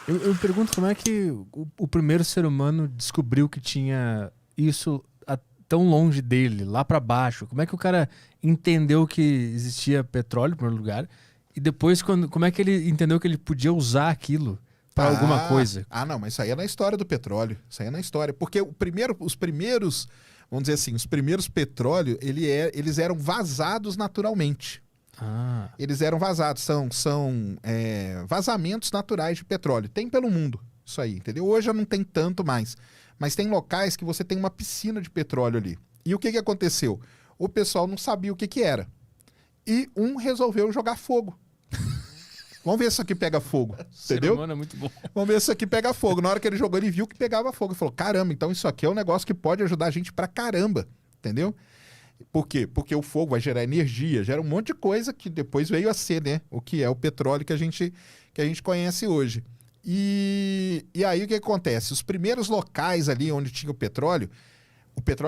Eu me pergunto como é que o primeiro ser humano descobriu que tinha isso tão longe dele, lá pra baixo. Como é que o cara entendeu que existia petróleo, em primeiro lugar, e depois como é que ele entendeu que ele podia usar aquilo para alguma coisa? Não, mas isso aí é na história do petróleo. Isso aí é na história. Porque os primeiros, vamos dizer assim, os primeiros petróleos, eles eram vazados naturalmente. Eles eram vazados, são vazamentos naturais de petróleo. Tem pelo mundo isso aí, entendeu? Hoje já não tem tanto mais. Mas tem locais que você tem uma piscina de petróleo ali. E o que aconteceu? O pessoal não sabia o que era. E um resolveu jogar fogo. Vamos ver se isso aqui pega fogo, entendeu? Ser humano é muito bom. Vamos ver se isso aqui pega fogo. Na hora que ele jogou, ele viu que pegava fogo. Ele falou, caramba, então isso aqui é um negócio que pode ajudar a gente pra caramba, entendeu? Por quê? Porque o fogo vai gerar energia, gera um monte de coisa que depois veio a ser, né? O que é o petróleo que a gente conhece hoje. E aí o que acontece? Os primeiros locais ali onde tinha o petróleo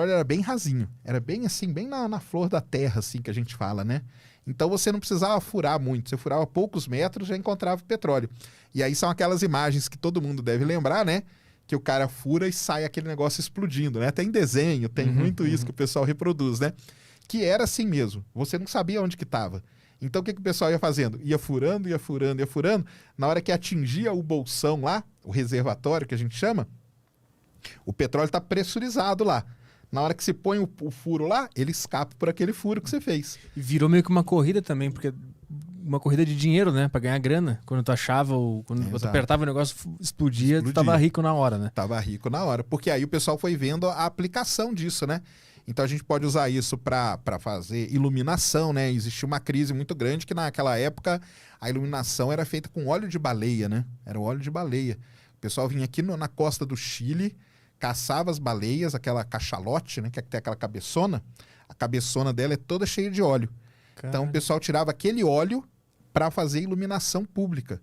era bem rasinho. Era bem assim, bem na flor da terra, assim, que a gente fala, né? Então você não precisava furar muito. Você furava poucos metros, já encontrava petróleo. E aí são aquelas imagens que todo mundo deve lembrar, né? Que o cara fura e sai aquele negócio explodindo, né? Tem desenho, tem muito isso que o pessoal reproduz, né? Que era assim mesmo. Você não sabia onde que estava. Então o que o pessoal ia fazendo? Ia furando, ia furando, ia furando. Na hora que atingia o bolsão lá, o reservatório que a gente chama, o petróleo está pressurizado lá. Na hora que se põe o furo lá, ele escapa por aquele furo que você fez. E virou meio que uma corrida também, porque uma corrida de dinheiro, né? Pra ganhar grana. Quando tu achava, quando tu apertava o negócio, explodia, tu tava rico na hora, né? Tava rico na hora. Porque aí o pessoal foi vendo a aplicação disso, né? Então a gente pode usar isso para fazer iluminação, né? Existia uma crise muito grande que naquela época a iluminação era feita com óleo de baleia, né? Era o óleo de baleia. O pessoal vinha aqui na costa do Chile, caçava as baleias, aquela cachalote, né? Que tem aquela cabeçona. A cabeçona dela é toda cheia de óleo. Caramba. Então o pessoal tirava aquele óleo para fazer iluminação pública.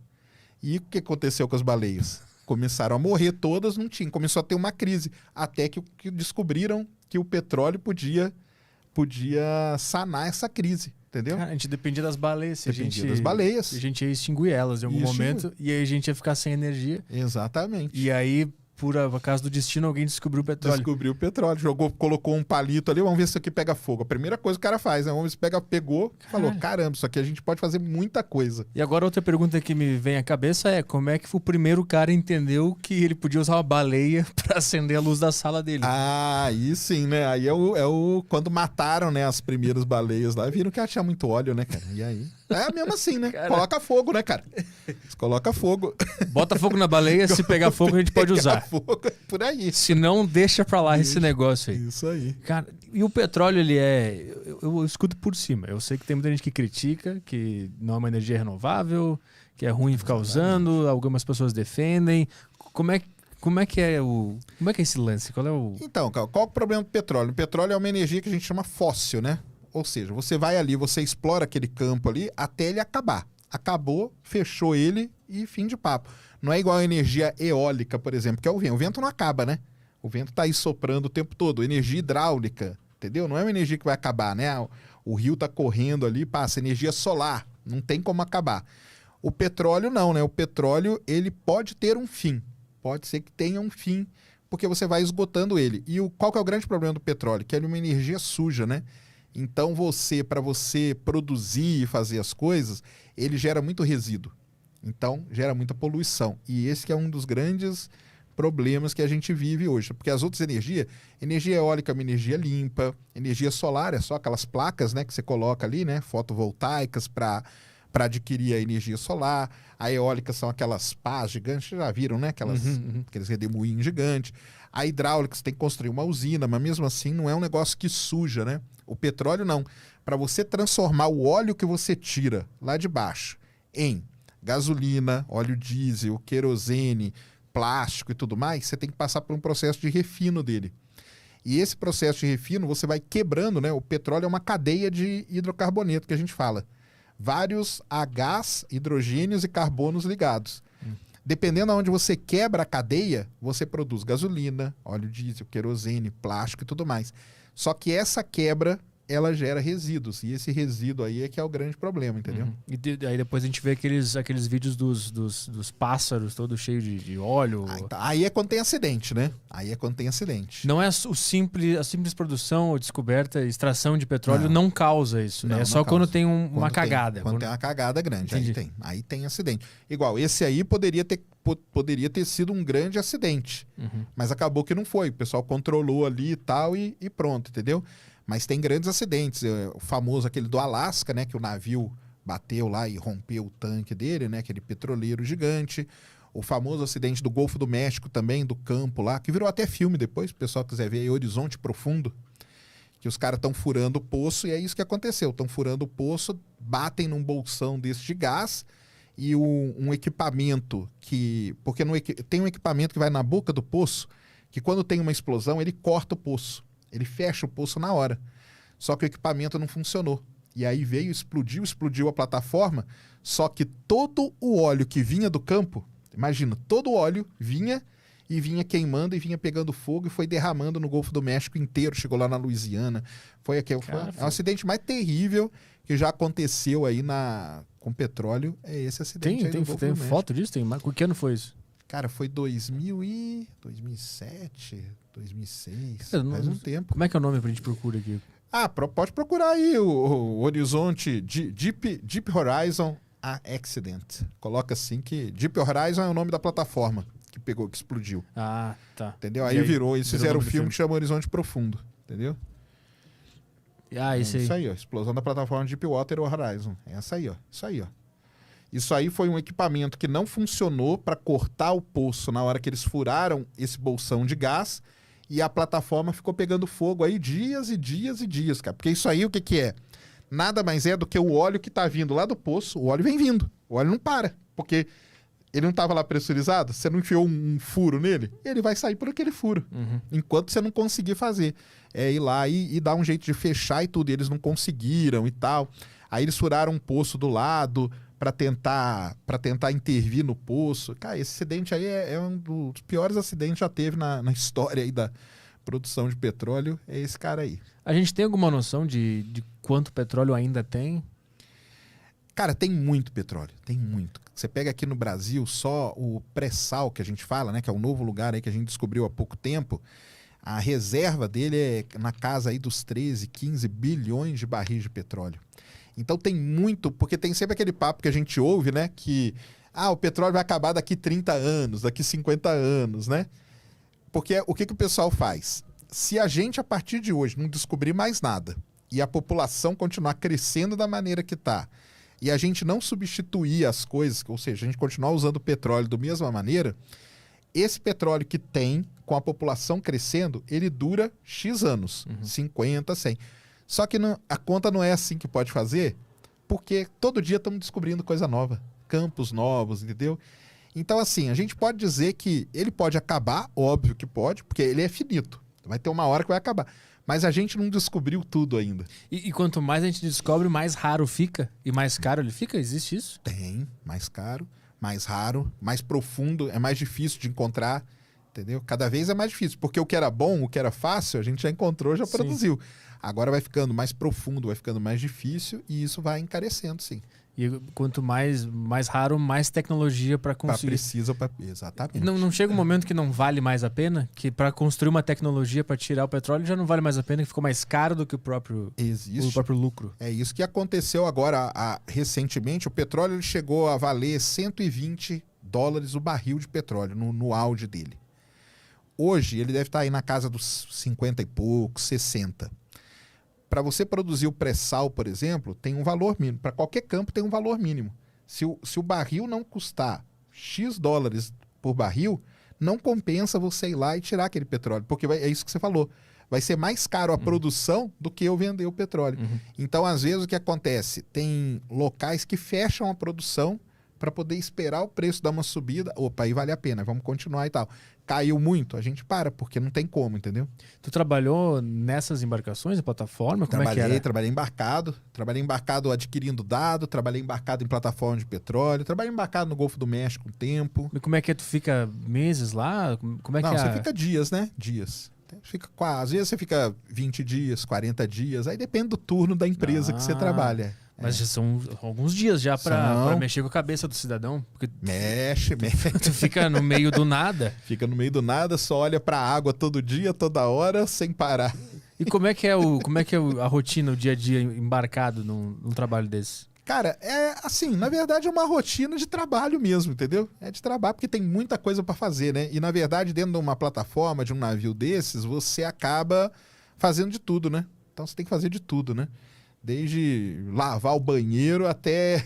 E o que aconteceu com as baleias? Começaram a morrer todas, não tinha. Começou a ter uma crise. Até que descobriram que o petróleo podia sanar essa crise, entendeu? Cara, a gente dependia das baleias. Dependia das baleias. A gente ia extinguir elas em algum momento e aí a gente ia ficar sem energia. Exatamente. E aí, por acaso do destino, alguém descobriu o petróleo. Descobriu o petróleo. Colocou um palito ali, vamos ver se isso aqui pega fogo. A primeira coisa que o cara faz, né? Vamos ver se pegou, falou, caramba, isso aqui a gente pode fazer muita coisa. E agora outra pergunta que me vem à cabeça é, como é que o primeiro cara entendeu que ele podia usar uma baleia para acender a luz da sala dele? Aí sim, né? Aí quando mataram, né, as primeiras baleias lá, viram que ela tinha muito óleo, né, cara? E aí... É mesmo assim, né? Cara... Coloca fogo, né, cara? Coloca fogo. Bota fogo na baleia, se pegar fogo a gente pode usar. Fogo, por aí. Se não, deixa pra lá esse negócio aí. Isso aí. Cara, e o petróleo, ele é... Eu escuto por cima. Eu sei que tem muita gente que critica, que não é uma energia renovável, que é ruim ficar usando, algumas pessoas defendem. Como é que é esse lance? Qual é o... Então, qual é o problema do petróleo? O petróleo é uma energia que a gente chama fóssil, né? Ou seja, você vai ali, você explora aquele campo ali até ele acabar. Acabou, fechou ele e fim de papo. Não é igual a energia eólica, por exemplo, que é o vento. O vento não acaba, né? O vento tá aí soprando o tempo todo. Energia hidráulica, entendeu? Não é uma energia que vai acabar, né? O rio tá correndo ali, passa energia solar. Não tem como acabar. O petróleo não, né? O petróleo, ele pode ter um fim. Pode ser que tenha um fim, porque você vai esgotando ele. E qual que é o grande problema do petróleo? Que ele é uma energia suja, né? Então para você produzir e fazer as coisas, ele gera muito resíduo. Então, gera muita poluição. E esse que é um dos grandes problemas que a gente vive hoje. Porque as outras energia eólica é uma energia limpa, energia solar é só aquelas placas, né, que você coloca ali, né, fotovoltaicas para adquirir a energia solar. A eólica são aquelas pás gigantes, já viram, né, aqueles redemoinhos gigantes. A hidráulica, você tem que construir uma usina, mas mesmo assim não é um negócio que suja, né? O petróleo não. Para você transformar o óleo que você tira lá de baixo em gasolina, óleo diesel, querosene, plástico e tudo mais, você tem que passar por um processo de refino dele. E esse processo de refino você vai quebrando, né? O petróleo é uma cadeia de hidrocarboneto que a gente fala. Vários Hs, hidrogênios e carbonos ligados. Dependendo de onde você quebra a cadeia, você produz gasolina, óleo diesel, querosene, plástico e tudo mais. Só que essa quebra ela gera resíduos. E esse resíduo aí é que é o grande problema, entendeu? E aí depois a gente vê aqueles vídeos dos pássaros todos cheios de óleo. Aí é quando tem acidente, né? Aí é quando tem acidente. Não é a simples produção ou descoberta, extração de petróleo não causa isso, né? Não, É só não quando causa. tem uma cagada. Quando tem uma cagada grande, Entendi. aí tem acidente. Igual, esse aí poderia ter sido um grande acidente, mas acabou que não foi. O pessoal controlou ali e tal e pronto, entendeu? Mas tem grandes acidentes. O famoso aquele do Alasca, né? Que o navio bateu lá e rompeu o tanque dele, né? Aquele petroleiro gigante. O famoso acidente do Golfo do México também, do campo lá, que virou até filme depois, se o pessoal quiser ver aí, Horizonte Profundo, que os caras estão furando o poço e é isso que aconteceu. Estão furando o poço, batem num bolsão desse de gás e um equipamento que... Porque tem um equipamento que vai na boca do poço que quando tem uma explosão, ele corta o poço. Ele fecha o poço na hora. Só que o equipamento não funcionou. E aí veio, explodiu a plataforma, só que todo o óleo que vinha do campo, imagina, todo o óleo vinha queimando e vinha pegando fogo e foi derramando no Golfo do México inteiro, chegou lá na Louisiana. Foi o acidente mais terrível que já aconteceu aí com petróleo, é esse acidente aí no Golfo do México. Foto disso? Que ano foi isso? Cara, foi 2007, 2006, faz um tempo. Como é que é o nome pra gente procurar aqui? Pode procurar aí o Horizonte Deep Horizon Accident. Coloca assim que Deep Horizon é o nome da plataforma que explodiu. Ah, tá. Entendeu? Aí virou, eles fizeram um filme que chama Horizonte Profundo, entendeu? Isso aí. Isso aí, ó. Explosão da plataforma Deepwater Horizon. Essa aí, ó. Isso aí, ó. Isso aí foi um equipamento que não funcionou para cortar o poço na hora que eles furaram esse bolsão de gás e a plataforma ficou pegando fogo aí dias e dias e dias, cara. Porque isso aí o que é? Nada mais é do que o óleo que tá vindo lá do poço. O óleo vem vindo. O óleo não para. Porque ele não estava lá pressurizado. Você não enfiou um furo nele, ele vai sair por aquele furo. Enquanto você não conseguir fazer. É ir lá e dar um jeito de fechar e tudo. E eles não conseguiram e tal. Aí eles furaram um poço do lado para tentar intervir no poço. Cara, esse acidente aí é um dos piores acidentes que já teve na história aí da produção de petróleo. É esse cara aí. A gente tem alguma noção de quanto petróleo ainda tem? Cara, tem muito petróleo, tem muito. Você pega aqui no Brasil só o pré-sal que a gente fala, né, que é um novo lugar aí que a gente descobriu há pouco tempo. A reserva dele é na casa aí dos 13, 15 bilhões de barris de petróleo. Então tem muito, porque tem sempre aquele papo que a gente ouve, né, que o petróleo vai acabar daqui 30 anos, daqui 50 anos, né? Porque o que o pessoal faz? Se a gente, a partir de hoje, não descobrir mais nada e a população continuar crescendo da maneira que está, e a gente não substituir as coisas, ou seja, a gente continuar usando petróleo da mesma maneira, esse petróleo que tem, com a população crescendo, ele dura X anos, 50, 100. Só que a conta não é assim que pode fazer, porque todo dia estamos descobrindo coisa nova, campos novos, entendeu? Então, assim, a gente pode dizer que ele pode acabar, óbvio que pode, porque ele é finito. Vai ter uma hora que vai acabar. Mas a gente não descobriu tudo ainda. E quanto mais a gente descobre, mais raro fica e mais caro ele fica? Existe isso? Tem, mais caro, mais raro, mais profundo, é mais difícil de encontrar, entendeu? Cada vez é mais difícil, porque o que era bom, o que era fácil, a gente já encontrou, já produziu. Agora vai ficando mais profundo, vai ficando mais difícil e isso vai encarecendo, sim. E quanto mais raro, mais tecnologia para conseguir. Exatamente. Não chega um momento que não vale mais a pena? Que para construir uma tecnologia para tirar o petróleo já não vale mais a pena, que ficou mais caro do que o próprio lucro. É isso que aconteceu agora recentemente. O petróleo ele chegou a valer $120 o barril de petróleo no auge dele. Hoje ele deve estar aí na casa dos 50 e poucos, 60. Para você produzir o pré-sal, por exemplo, tem um valor mínimo. Para qualquer campo tem um valor mínimo. Se o barril não custar X dólares por barril, não compensa você ir lá e tirar aquele petróleo. Porque é isso que você falou. Vai ser mais caro a produção do que eu vender o petróleo. Então, às vezes, o que acontece? Tem locais que fecham a produção para poder esperar o preço dar uma subida. Opa, aí vale a pena, vamos continuar e tal. Caiu muito, a gente para, porque não tem como, entendeu? Tu trabalhou nessas embarcações, na plataforma? Como é que era? Trabalhei embarcado adquirindo dado, trabalhei embarcado em plataforma de petróleo, trabalhei embarcado no Golfo do México um tempo. E como é que tu fica meses lá? Como é não, que você fica dias, né? Dias. Às vezes você fica 20 dias, 40 dias, aí depende do turno da empresa que você trabalha. Mas já são alguns dias já pra mexer com a cabeça do cidadão. Porque mexe. Tu fica no meio do nada. Fica no meio do nada, só olha pra água todo dia, toda hora, sem parar. E como é que é a rotina, o dia a dia embarcado num trabalho desse? Cara, é assim, na verdade é uma rotina de trabalho mesmo, entendeu? É de trabalho porque tem muita coisa pra fazer, né? E na verdade, dentro de uma plataforma, de um navio desses, você acaba fazendo de tudo, né? Então você tem que fazer de tudo, né? Desde lavar o banheiro até...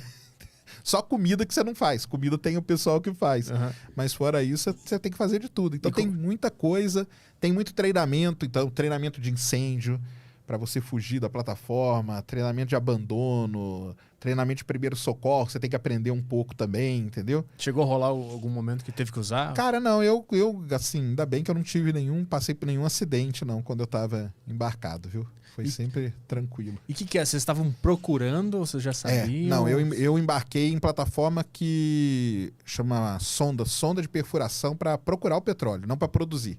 Só comida que você não faz. Comida tem o pessoal que faz. Uhum. Mas fora isso, você tem que fazer de tudo. Então tem muita coisa, tem muito treinamento. Então, treinamento de incêndio para você fugir da plataforma, treinamento de abandono, treinamento de primeiro socorro, você tem que aprender um pouco também, entendeu? Chegou a rolar algum momento que teve que usar? Cara, não, eu assim, ainda bem que eu não tive passei por nenhum acidente, não, quando eu tava embarcado, viu? Foi sempre tranquilo. E o que é? Vocês estavam procurando ou vocês já sabiam? Não, eu embarquei em plataforma que chama sonda de perfuração para procurar o petróleo, não para produzir.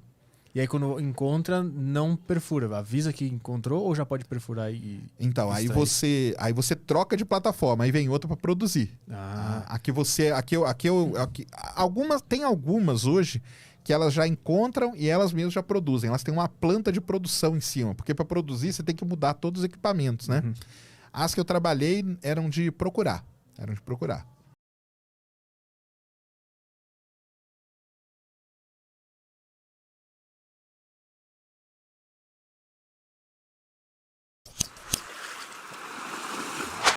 E aí quando encontra, não perfura. Avisa que encontrou ou já pode perfurar e... Então, aí você troca de plataforma, aí vem outra para produzir. Tem algumas hoje que elas já encontram e elas mesmas já produzem. Elas têm uma planta de produção em cima, porque para produzir você tem que mudar todos os equipamentos, né? As que eu trabalhei eram de procurar.